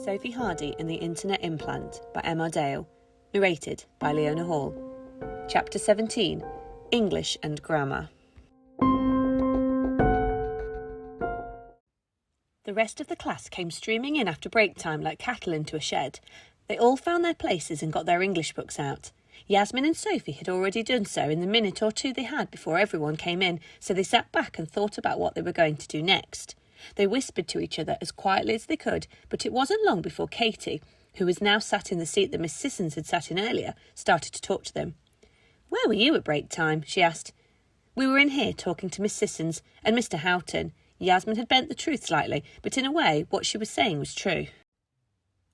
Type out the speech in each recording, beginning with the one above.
Sophie Hardy and the Internet Implant by M.R. Dale. Narrated by Leona Hall. Chapter 17. English and Grammar. The rest of the class came streaming in after break time like cattle into a shed. They all found their places and got their English books out. Yasmin and Sophie had already done so in the minute or two they had before everyone came in, so they sat back and thought about what they were going to do next. They whispered to each other as quietly as they could, but it wasn't long before Katie, who was now sat in the seat that Miss Sissons had sat in earlier, started to talk to them. "Where were you at break time?" she asked. "We were in here talking to Miss Sissons and Mr. Houghton." Yasmin had bent the truth slightly, but in a way what she was saying was true.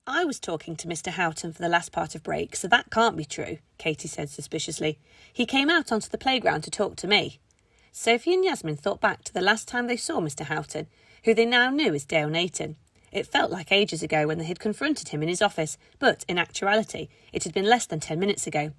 "I was talking to Mr. Houghton for the last part of break, so that can't be true," Katie said suspiciously. "He came out onto the playground to talk to me." Sophie and Yasmin thought back to the last time they saw Mr. Houghton, who they now knew as Dale Nathan. It felt like ages ago when they had confronted him in his office, but in actuality it had been less than 10 minutes ago.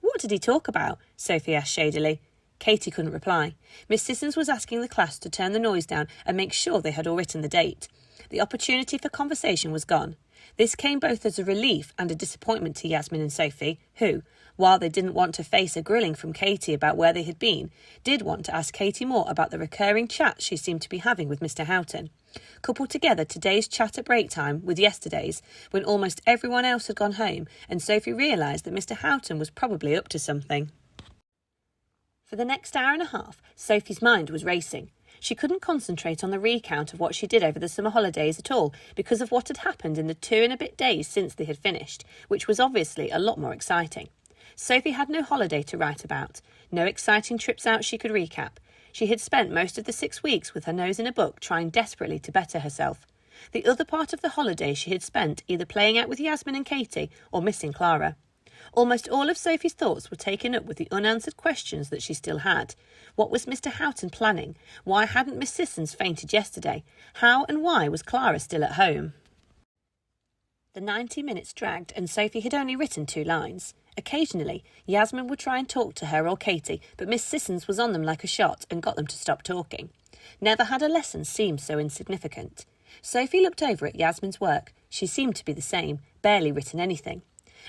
"What did he talk about?" Sophie asked shadily. Katie couldn't reply. Miss Sissons was asking the class to turn the noise down and make sure they had all written the date. The opportunity for conversation was gone. This came both as a relief and a disappointment to Yasmin and Sophie, who, while they didn't want to face a grilling from Katie about where they had been, did want to ask Katie more about the recurring chat she seemed to be having with Mr. Houghton. Coupled together today's chat at break time with yesterday's, when almost everyone else had gone home, and Sophie realised that Mr. Houghton was probably up to something. For the next hour and a half, Sophie's mind was racing. She couldn't concentrate on the recount of what she did over the summer holidays at all because of what had happened in the 2 and a bit days since they had finished, which was obviously a lot more exciting. Sophie had no holiday to write about, no exciting trips out she could recap. She had spent most of the 6 weeks with her nose in a book trying desperately to better herself. The other part of the holiday she had spent either playing out with Yasmin and Katie or missing Clara. Almost all of Sophie's thoughts were taken up with the unanswered questions that she still had. What was Mr. Houghton planning? Why hadn't Miss Sissons fainted yesterday? How and why was Clara still at home? The 90 minutes dragged and Sophie had only written 2 lines. Occasionally, Yasmin would try and talk to her or Katie, but Miss Sissons was on them like a shot and got them to stop talking. Never had a lesson seemed so insignificant. Sophie looked over at Yasmin's work. She seemed to be the same, barely written anything.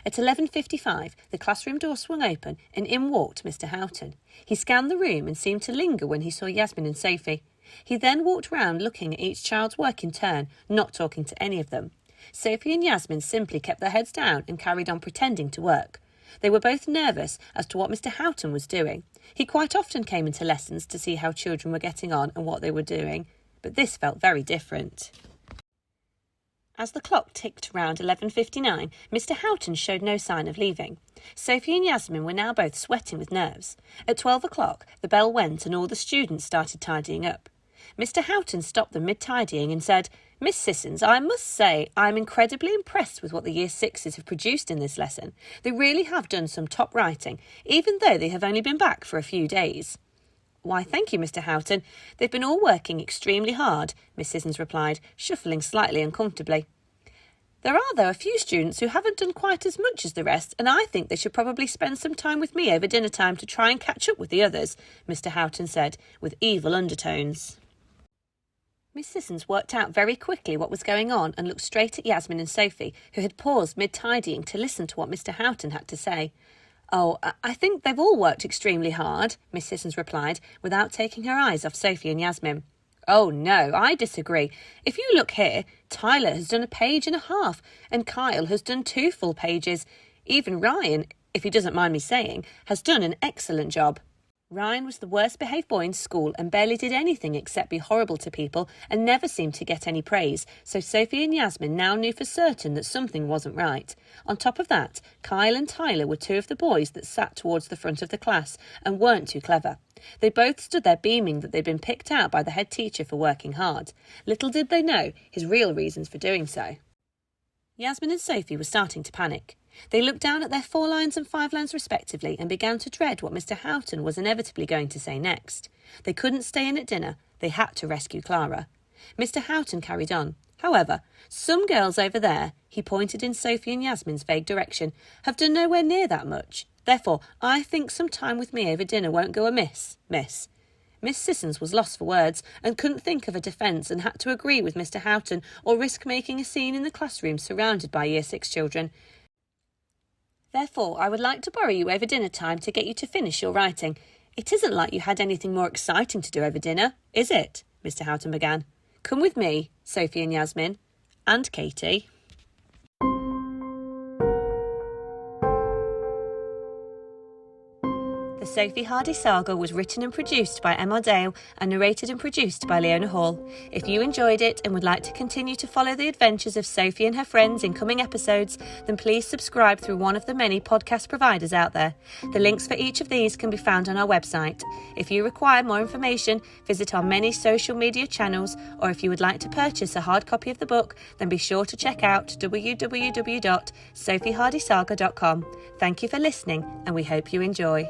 At 11:55, the classroom door swung open and in walked Mr. Houghton. He scanned the room and seemed to linger when he saw Yasmin and Sophie. He then walked round looking at each child's work in turn, not talking to any of them. Sophie and Yasmin simply kept their heads down and carried on pretending to work. They were both nervous as to what Mr. Houghton was doing. He quite often came into lessons to see how children were getting on and what they were doing, but this felt very different. As the clock ticked round 11:59, Mr. Houghton showed no sign of leaving. Sophie and Yasmin were now both sweating with nerves. At 12 o'clock, the bell went and all the students started tidying up. Mr. Houghton stopped them mid-tidying and said, "Miss Sissons, I must say I'm incredibly impressed with what the Year 6s have produced in this lesson. They really have done some top writing, even though they have only been back for a few days." "Why, thank you, Mr. Houghton. They've been all working extremely hard," Miss Sissons replied, shuffling slightly uncomfortably. "There are, though, a few students who haven't done quite as much as the rest, and I think they should probably spend some time with me over dinner time to try and catch up with the others," Mr. Houghton said, with evil undertones. Miss Sissons worked out very quickly what was going on and looked straight at Yasmin and Sophie, who had paused mid-tidying to listen to what Mr. Houghton had to say. "Oh, I think they've all worked extremely hard," Miss Sissons replied, without taking her eyes off Sophie and Yasmin. "Oh, no, I disagree. If you look here, Tyler has done 1.5 pages, and Kyle has done 2 full pages. Even Ryan, if he doesn't mind me saying, has done an excellent job." Ryan was the worst behaved boy in school and barely did anything except be horrible to people and never seemed to get any praise, so Sophie and Yasmin now knew for certain that something wasn't right. On top of that, Kyle and Tyler were 2 of the boys that sat towards the front of the class and weren't too clever. They both stood there beaming that they'd been picked out by the head teacher for working hard. Little did they know his real reasons for doing so. Yasmin and Sophie were starting to panic. They looked down at their 4 lines and 5 lines respectively and began to dread what Mr. Houghton was inevitably going to say next. They couldn't stay in at dinner. They had to rescue Clara. Mr. Houghton carried on. "However, some girls over there," he pointed in Sophie and Yasmin's vague direction, "have done nowhere near that much. Therefore, I think some time with me over dinner won't go amiss, miss." Miss Sissons was lost for words and couldn't think of a defence and had to agree with Mr. Houghton or risk making a scene in the classroom surrounded by Year 6 children. Therefore, I would like to borrow you over dinner time to get you to finish your writing. It isn't like you had anything more exciting to do over dinner, is it? Mr. Houghton began. Come with me, Sophie and Yasmin. And Katie. The Sophie Hardy Saga was written and produced by Emma Dale and narrated and produced by Leona Hall. If you enjoyed it and would like to continue to follow the adventures of Sophie and her friends in coming episodes, then please subscribe through one of the many podcast providers out there. The links for each of these can be found on our website. If you require more information, visit our many social media channels, or if you would like to purchase a hard copy of the book, then be sure to check out www.sophiehardysaga.com. Thank you for listening, and we hope you enjoy.